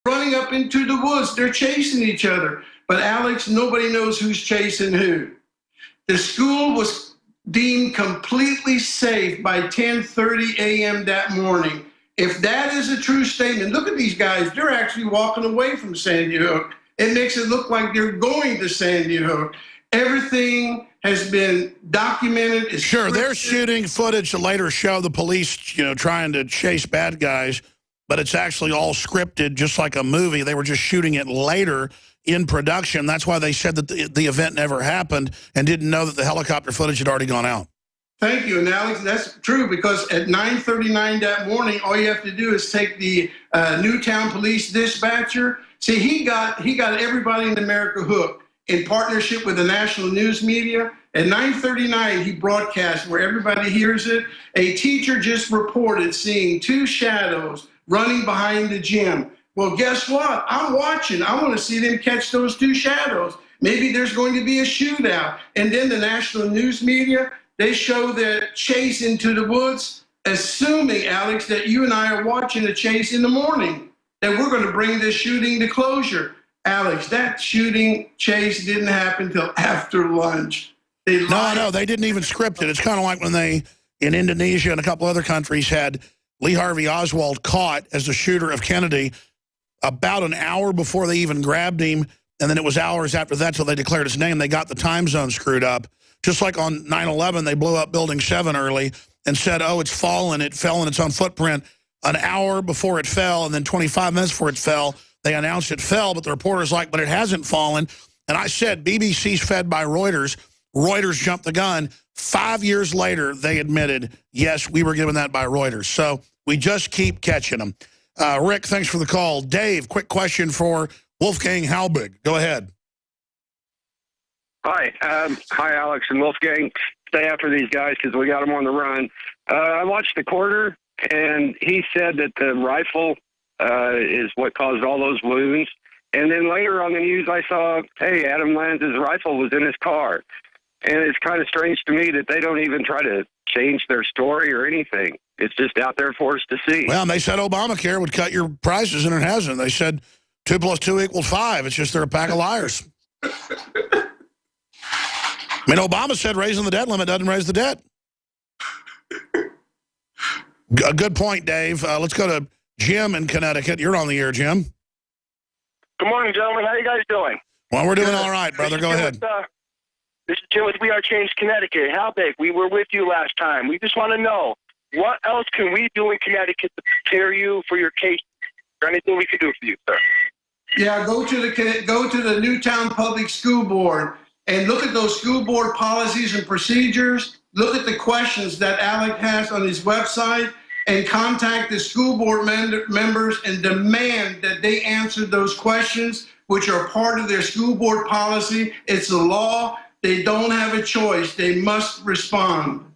running up into the woods. They're chasing each other. But Alex, nobody knows who's chasing who. The school was deemed completely safe by 10:30 a.m. that morning. If that is a true statement, look at these guys. They're actually walking away from Sandy Hook. It makes it look like they're going to Sandy Hook. Everything has been documented. Sure, they're shooting footage to later show the police, trying to chase bad guys, but it's actually all scripted, just like a movie. They were just shooting it later in production. That's why they said that the event never happened and didn't know that the helicopter footage had already gone out. Thank you. And Alex, that's true, because at 9:39 that morning, all you have to do is take the Newtown police dispatcher. See, he got everybody in America hooked in partnership with the national news media. At 9:39, he broadcast where everybody hears it. A teacher just reported seeing two shadows running behind the gym. Well, guess what? I'm watching. I want to see them catch those two shadows. Maybe there's going to be a shootout. And then the national news media, they show the chase into the woods, assuming, Alex, that you and I are watching a chase in the morning, that we're going to bring this shooting to closure. Alex, that shooting chase didn't happen until after lunch. No, they didn't even script it. It's kind of like when they, in Indonesia and a couple other countries, had Lee Harvey Oswald caught as the shooter of Kennedy about an hour before they even grabbed him, and then it was hours after that till they declared his name. They got the time zone screwed up. Just like on 9/11, they blew up Building 7 early and said, oh, it's fallen. It fell in its own footprint an hour before it fell, and then 25 minutes before it fell, they announced it fell, but the reporter's like, but it hasn't fallen. And I said, BBC's fed by Reuters. Reuters jumped the gun. 5 years later, they admitted, yes, we were given that by Reuters. So we just keep catching them. Rick, thanks for the call. Dave, quick question for Wolfgang Halbig. Go ahead. Hi. Hi, Alex and Wolfgang. Stay after these guys because we got them on the run. I watched the quarter, and he said that the rifle is what caused all those wounds. And then later on the news, I saw, hey, Adam Lanza's rifle was in his car. And it's kind of strange to me that they don't even try to change their story or anything. It's just out there for us to see. Well, and they said Obamacare would cut your prices, and it hasn't. They said 2 + 2 = 5. It's just they're a pack of liars. I mean, Obama said raising the debt limit doesn't raise the debt. A good point, Dave. Let's go to Jim in Connecticut. You're on the air, Jim. Good morning, gentlemen. How you guys doing? Well, we're doing all right, brother. Go ahead. This is Jim with We Are Change Connecticut. Halbig, we were with you last time. We just want to know, what else can we do in Connecticut to prepare you for your case? Is there anything we can do for you, sir? Yeah, go to the Newtown Public School Board and look at those school board policies and procedures. Look at the questions that Alec has on his website and contact the school board members and demand that they answer those questions, which are part of their school board policy. It's a law. They don't have a choice. They must respond.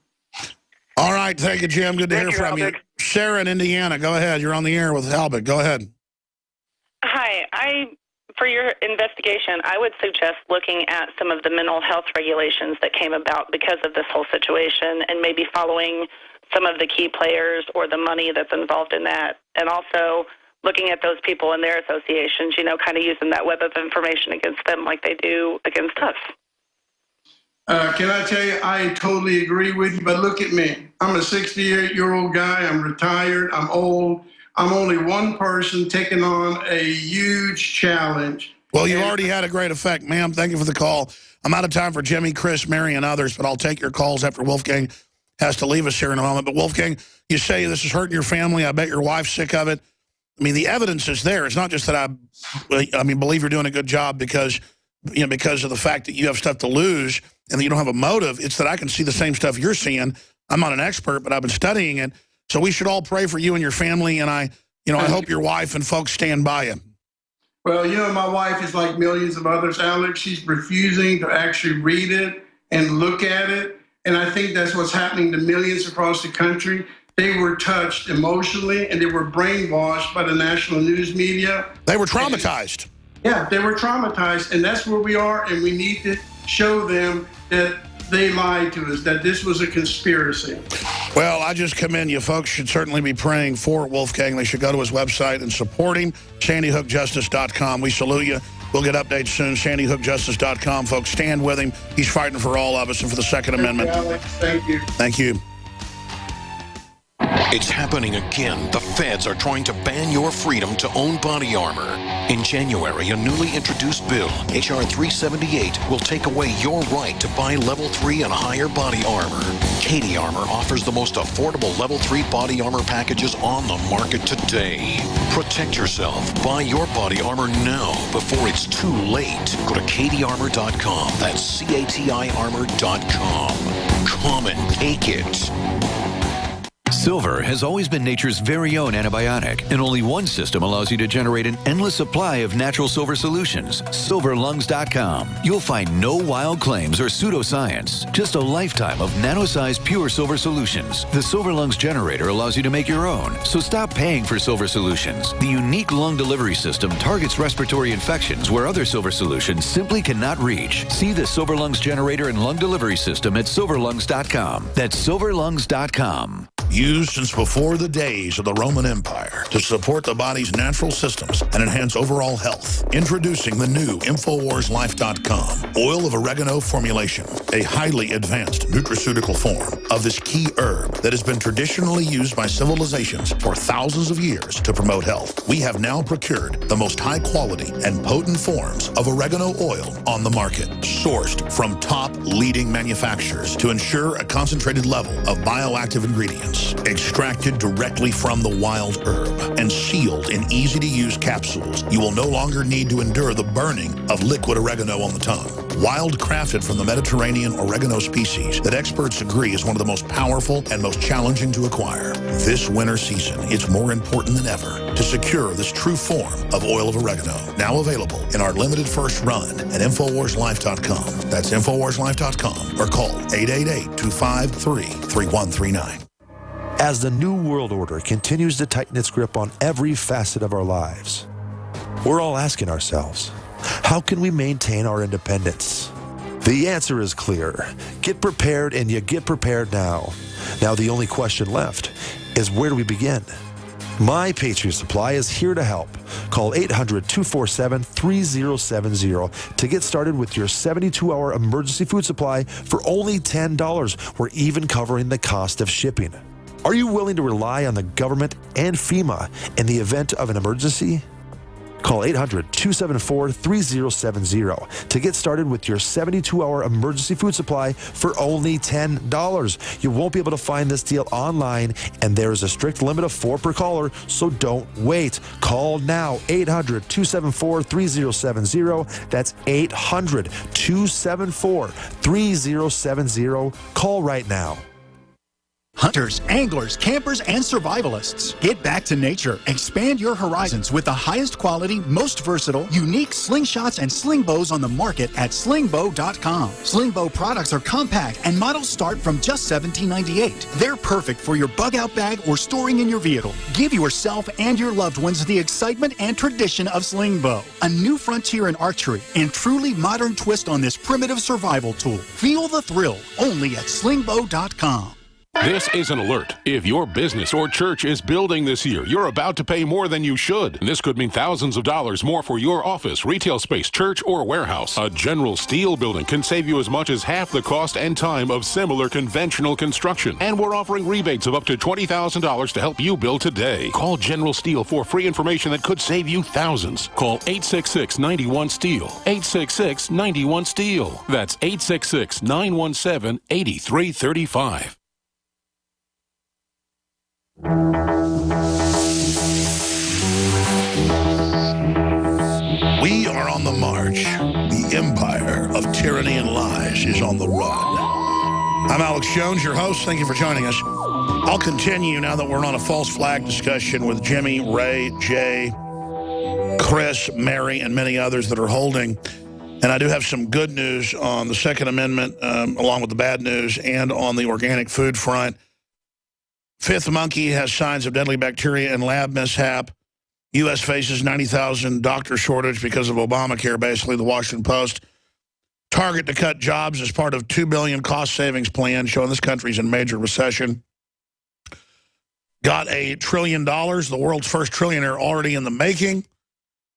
All right. Thank you, Jim. Good to hear from you. Sarah in Indiana, go ahead. You're on the air with Halbig. Go ahead. Hi. For your investigation, I would suggest looking at some of the mental health regulations that came about because of this whole situation, and maybe following some of the key players or the money that's involved in that, and also looking at those people and their associations, kind of using that web of information against them like they do against us. Can I tell you, I totally agree with you, but look at me. I'm a 68-year-old guy. I'm retired. I'm old. I'm only one person taking on a huge challenge. Well, you already had a great effect, ma'am. Thank you for the call. I'm out of time for Jimmy, Chris, Mary, and others, but I'll take your calls after Wolfgang has to leave us here in a moment. But Wolfgang, you say this is hurting your family. I bet your wife's sick of it. I mean, the evidence is there. It's not just that I believe you're doing a good job because of the fact that you have stuff to lose and that you don't have a motive. It's that I can see the same stuff you're seeing. I'm not an expert, but I've been studying it. So we should all pray for you and your family, and I hope your wife and folks stand by you. Well, my wife is like millions of others, Alex. She's refusing to actually read it and look at it. And I think that's what's happening to millions across the country. They were touched emotionally, and they were brainwashed by the national news media. They were traumatized. Yeah, they were traumatized, and that's where we are, and we need to show them that they lied to us, that this was a conspiracy. Well, I just commend you. Folks should certainly be praying for Wolfgang. They should go to his website and support him, sandyhookjustice.com. We salute you. We'll get updates soon, sandyhookjustice.com. Folks, stand with him. He's fighting for all of us and for the Second Amendment. Alex. Thank you. Thank you. It's happening again. The feds are trying to ban your freedom to own body armor. In January, a newly introduced bill, H.R. 378, will take away your right to buy Level 3 and higher body armor. Katie Armor offers the most affordable Level 3 body armor packages on the market today. Protect yourself. Buy your body armor now before it's too late. Go to katiearmor.com. That's CATIarmor.com. Come and take it. Silver has always been nature's very own antibiotic, and only one system allows you to generate an endless supply of natural silver solutions. Silverlungs.com. You'll find no wild claims or pseudoscience, just a lifetime of nano-sized pure silver solutions. The Silver Lungs generator allows you to make your own, so stop paying for silver solutions. The unique lung delivery system targets respiratory infections where other silver solutions simply cannot reach. See the Silver Lungs generator and lung delivery system at silverlungs.com. That's silverlungs.com. Used since before the days of the Roman Empire to support the body's natural systems and enhance overall health. Introducing the new InfoWarsLife.com oil of oregano formulation, a highly advanced nutraceutical form of this key herb that has been traditionally used by civilizations for thousands of years to promote health. We have now procured the most high quality and potent forms of oregano oil on the market, sourced from top leading manufacturers to ensure a concentrated level of bioactive ingredients. Extracted directly from the wild herb and sealed in easy-to-use capsules, you will no longer need to endure the burning of liquid oregano on the tongue. Wild crafted from the Mediterranean oregano species that experts agree is one of the most powerful and most challenging to acquire. This winter season, it's more important than ever to secure this true form of oil of oregano. Now available in our limited first run at InfoWarsLife.com. That's InfoWarsLife.com or call 888-253-3139. As the New World Order continues to tighten its grip on every facet of our lives, we're all asking ourselves, how can we maintain our independence? The answer is clear. Get prepared, and you get prepared now. Now the only question left is, where do we begin? My Patriot Supply is here to help. Call 800-247-3070 to get started with your 72-hour emergency food supply for only $10. We're even covering the cost of shipping. Are you willing to rely on the government and FEMA in the event of an emergency? Call 800-274-3070 to get started with your 72-hour emergency food supply for only $10. You won't be able to find this deal online, and there is a strict limit of 4 per caller, so don't wait. Call now, 800-274-3070. That's 800-274-3070. Call right now. Hunters, anglers, campers, and survivalists. Get back to nature. Expand your horizons with the highest quality, most versatile, unique slingshots and sling bows on the market at slingbow.com. Slingbow products are compact and models start from just $17.98. They're perfect for your bug-out bag or storing in your vehicle. Give yourself and your loved ones the excitement and tradition of Slingbow, a new frontier in archery and truly modern twist on this primitive survival tool. Feel the thrill only at slingbow.com. This is an alert. If your business or church is building this year, you're about to pay more than you should. And this could mean thousands of dollars more for your office, retail space, church, or warehouse. A General Steel building can save you as much as half the cost and time of similar conventional construction. And we're offering rebates of up to $20,000 to help you build today. Call General Steel for free information that could save you thousands. Call 866-91-STEEL. 866-91-STEEL. That's 866-917-8335. We are on the march. The empire of tyranny and lies is on the run. I'm Alex Jones, your host. Thank you for joining us. I'll continue now that we're on a false flag discussion with Jimmy, Ray, Jay, Chris, Mary, and many others that are holding. And I do have some good news on the Second Amendment, along with the bad news, and on the organic food front. Fifth monkey has signs of deadly bacteria and lab mishap. U.S. faces 90,000 doctor shortage because of Obamacare, basically, the Washington Post. Target to cut jobs as part of $2 billion cost savings plan, showing this country's in major recession. got $1 trillion, the world's first trillionaire already in the making.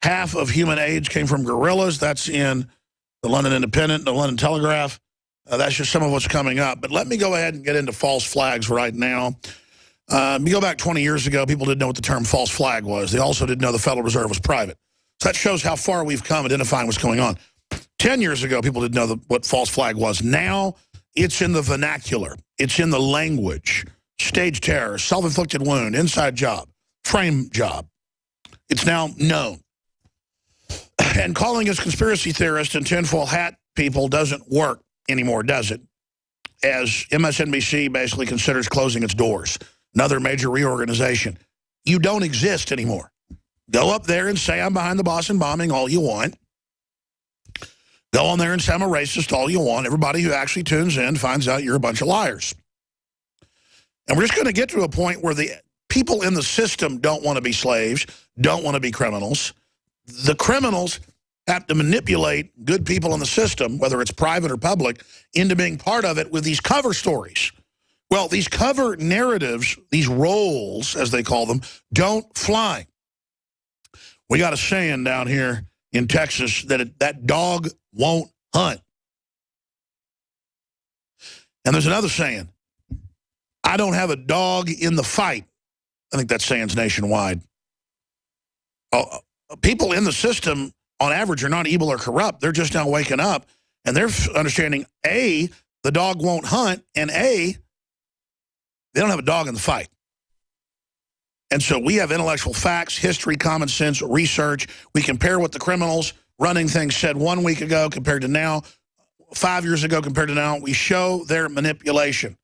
Half of human AIDS came from gorillas. That's in the London Independent, the London Telegraph. That's just some of what's coming up. But let me go ahead and get into false flags right now. You go back 20 years ago, people didn't know what the term false flag was. They also didn't know the Federal Reserve was private. So that shows how far we've come identifying what's going on. 10 years ago, people didn't know what false flag was. Now, it's in the vernacular. It's in the language. Stage terror, self-inflicted wound, inside job, frame job. It's now known. And calling us conspiracy theorists and tinfoil hat people doesn't work anymore, does it? As MSNBC basically considers closing its doors. Another major reorganization. You don't exist anymore. Go up there and say I'm behind the Boston bombing all you want. Go on there and say I'm a racist all you want. Everybody who actually tunes in finds out you're a bunch of liars. And we're just going to get to a point where the people in the system don't want to be slaves, don't want to be criminals. The criminals have to manipulate good people in the system, whether it's private or public, into being part of it with these cover stories. Well, these cover narratives, these roles, as they call them, don't fly. We got a saying down here in Texas that that dog won't hunt. And there's another saying, I don't have a dog in the fight. I think that saying's nationwide. People in the system, on average, are not evil or corrupt. They're just now waking up, and they're understanding, A, the dog won't hunt, and A, they don't have a dog in the fight. And so we have intellectual facts, history, common sense, research. We compare what the criminals running things said 1 week ago compared to now, 5 years ago compared to now. We show their manipulation.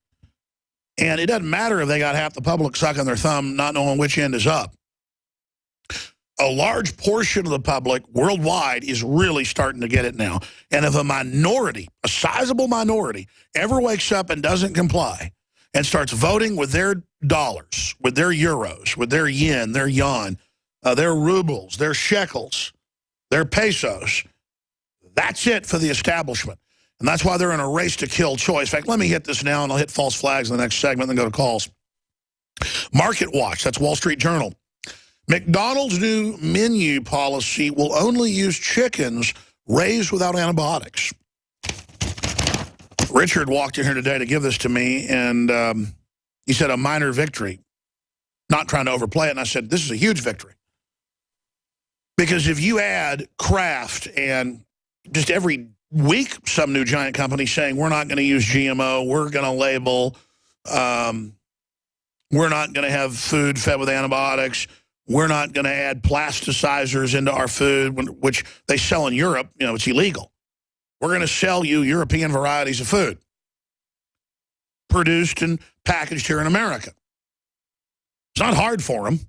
And it doesn't matter if they got half the public sucking their thumb, not knowing which end is up. A large portion of the public worldwide is really starting to get it now. And if a minority, a sizable minority, ever wakes up and doesn't comply and starts voting with their dollars, with their euros, with their yen, their yuan, their rubles, their shekels, their pesos, that's it for the establishment. And that's why they're in a race to kill choice. In fact, let me hit this now, and I'll hit false flags in the next segment, then go to calls. Market Watch, that's Wall Street Journal. McDonald's new menu policy will only use chickens raised without antibiotics. Richard walked in here today to give this to me, and he said a minor victory. Not trying to overplay it, and I said, this is a huge victory. Because if you add Kraft and just every week some new giant company saying we're not going to use GMO, we're going to label, we're not going to have food fed with antibiotics, we're not going to add plasticizers into our food, which they sell in Europe, you know, it's illegal. We're going to sell you European varieties of food produced and packaged here in America. It's not hard for them.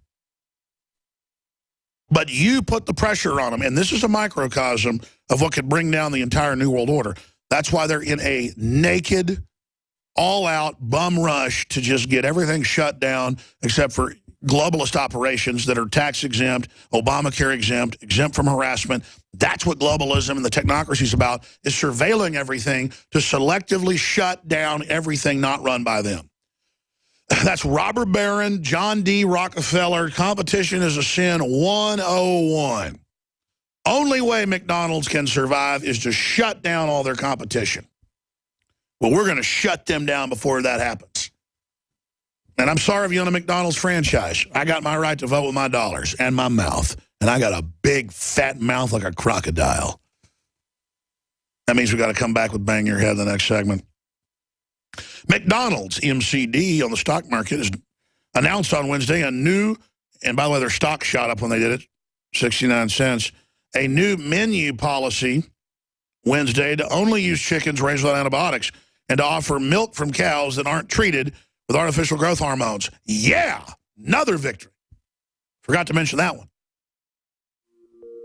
But you put the pressure on them, and this is a microcosm of what could bring down the entire New World Order. That's why they're in a naked, all-out bum rush to just get everything shut down except for globalist operations that are tax-exempt, Obamacare-exempt, exempt from harassment. That's what globalism and the technocracy is about, is surveilling everything to selectively shut down everything not run by them. That's Robert Barron, John D. Rockefeller. Competition is a sin 101. Only way McDonald's can survive is to shut down all their competition. Well, we're going to shut them down before that happens. And I'm sorry if you own a McDonald's franchise. I got my right to vote with my dollars and my mouth. And I got a big, fat mouth like a crocodile. That means we got to come back with Bang Your Head in the next segment. McDonald's, MCD, on the stock market is announced on Wednesday a new, and by the way, their stock shot up when they did it, 69 cents, a new menu policy Wednesday to only use chickens raised without antibiotics and to offer milk from cows that aren't treated with artificial growth hormones. Yeah, another victory. Forgot to mention that one.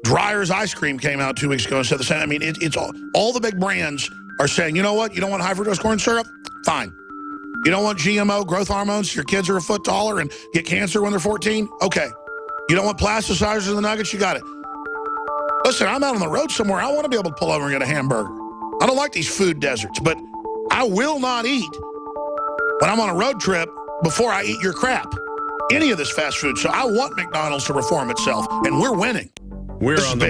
Dreyer's ice cream came out 2 weeks ago and said the same. I mean, it's all the big brands are saying, you know what, you don't want high fructose corn syrup? Fine. You don't want GMO growth hormones? Your kids are a foot taller and get cancer when they're 14? Okay. You don't want plasticizers in the nuggets? You got it. Listen, I'm out on the road somewhere. I want to be able to pull over and get a hamburger. I don't like these food deserts, but I will not eat when I'm on a road trip before I eat your crap. any of this fast food. So I want McDonald's to reform itself, and we're winning. We're This is on the big.